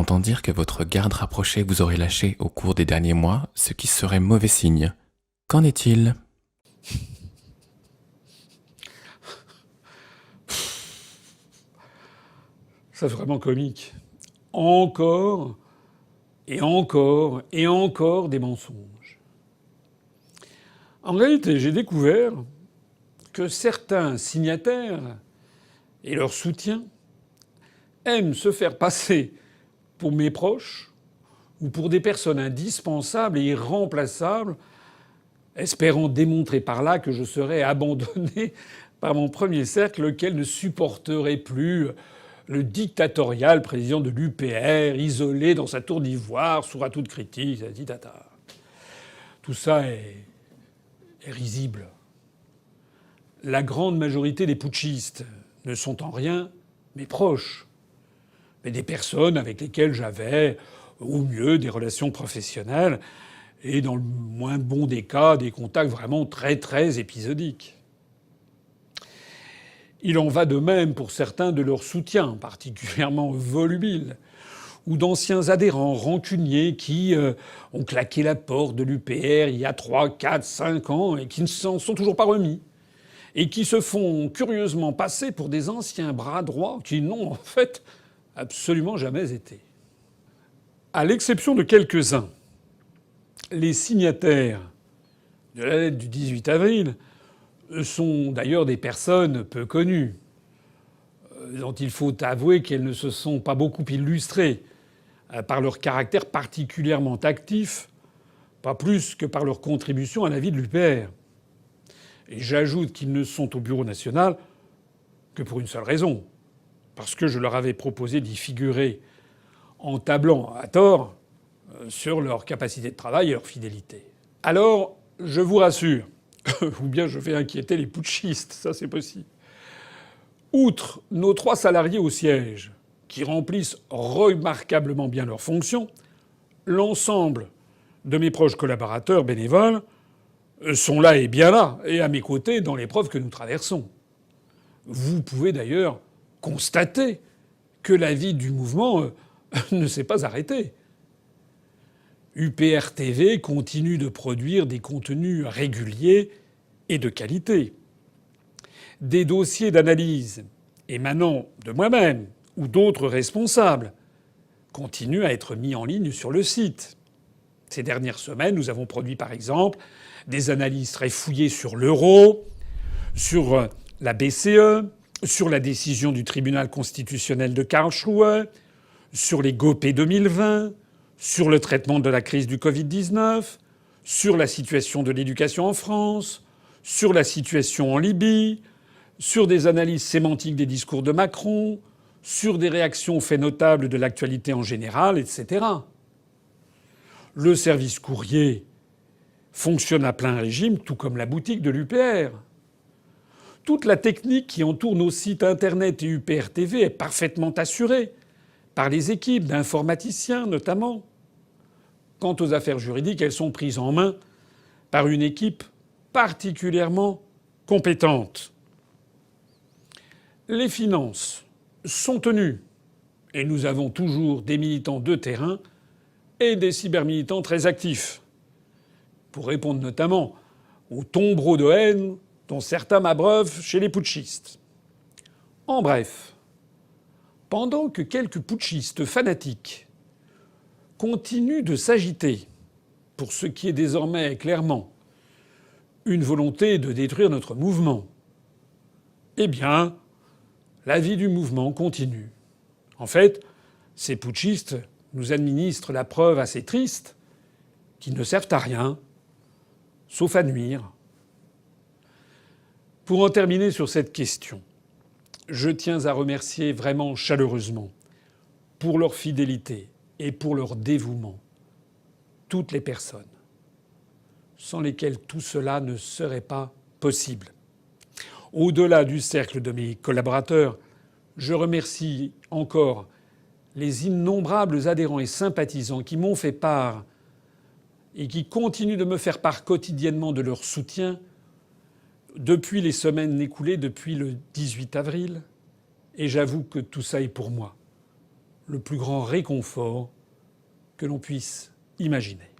entend dire que votre garde rapprochée vous aurait lâché au cours des derniers mois, ce qui serait mauvais signe. Qu'en est-il? C'est vraiment comique. Encore et encore et encore des mensonges. En réalité, j'ai découvert que certains signataires et leurs soutiens aiment se faire passer pour mes proches ou pour des personnes indispensables et irremplaçables, espérant démontrer par là que je serais abandonné par mon premier cercle, lequel ne supporterait plus le dictatorial président de l'UPR, isolé dans sa tour d'ivoire, sourd à toute critique, tata. Tout ça est risible. La grande majorité des putschistes ne sont en rien mes proches, mais des personnes avec lesquelles j'avais, au mieux, des relations professionnelles, et dans le moins bon des cas, des contacts vraiment très très épisodiques. Il en va de même pour certains de leurs soutiens, particulièrement volubiles, ou d'anciens adhérents rancuniers qui ont claqué la porte de l'UPR il y a 3, 4, 5 ans et qui ne s'en sont toujours pas remis, et qui se font curieusement passer pour des anciens bras droits qui n'ont en fait absolument jamais été. À l'exception de quelques-uns, les signataires de la lettre du 18 avril sont d'ailleurs des personnes peu connues, dont il faut avouer qu'elles ne se sont pas beaucoup illustrées par leur caractère particulièrement actif, pas plus que par leur contribution à la vie de l'UPR. Et j'ajoute qu'ils ne sont au Bureau national que pour une seule raison, parce que je leur avais proposé d'y figurer en tablant à tort sur leur capacité de travail et leur fidélité. Alors, je vous rassure, ou bien je vais inquiéter les putschistes, ça c'est possible. Outre nos 3 salariés au siège, qui remplissent remarquablement bien leurs fonctions, l'ensemble de mes proches collaborateurs bénévoles sont là et bien là, et à mes côtés dans l'épreuve que nous traversons. Vous pouvez d'ailleurs constater que la vie du mouvement ne s'est pas arrêtée. UPR TV continue de produire des contenus réguliers et de qualité. Des dossiers d'analyse émanant de moi-même ou d'autres responsables continuent à être mis en ligne sur le site. Ces dernières semaines, nous avons produit par exemple des analyses très fouillées sur l'euro, sur la BCE, sur la décision du tribunal constitutionnel de Karlsruhe, sur les GOPÉ 2020, sur le traitement de la crise du Covid-19, sur la situation de l'éducation en France, sur la situation en Libye, sur des analyses sémantiques des discours de Macron, sur des réactions aux faits notables de l'actualité en général, etc. Le service courrier fonctionne à plein régime, tout comme la boutique de l'UPR. Toute la technique qui entoure nos sites internet et UPR TV est parfaitement assurée par les équipes d'informaticiens notamment. Quant aux affaires juridiques, elles sont prises en main par une équipe particulièrement compétente. Les finances sont tenues, et nous avons toujours des militants de terrain et des cybermilitants très actifs, pour répondre notamment aux tombereaux de haine dont certains m'abreuvent chez les putschistes. En bref, pendant que quelques putschistes fanatiques continuent de s'agiter pour ce qui est désormais clairement une volonté de détruire notre mouvement, eh bien, la vie du mouvement continue. En fait, ces putschistes nous administrent la preuve assez triste qu'ils ne servent à rien, sauf à nuire. Pour en terminer sur cette question, je tiens à remercier vraiment chaleureusement, pour leur fidélité et pour leur dévouement, toutes les personnes sans lesquelles tout cela ne serait pas possible. Au-delà du cercle de mes collaborateurs, je remercie encore les innombrables adhérents et sympathisants qui m'ont fait part et qui continuent de me faire part quotidiennement de leur soutien depuis les semaines écoulées depuis le 18 avril. Et j'avoue que tout ça est pour moi le plus grand réconfort que l'on puisse imaginer.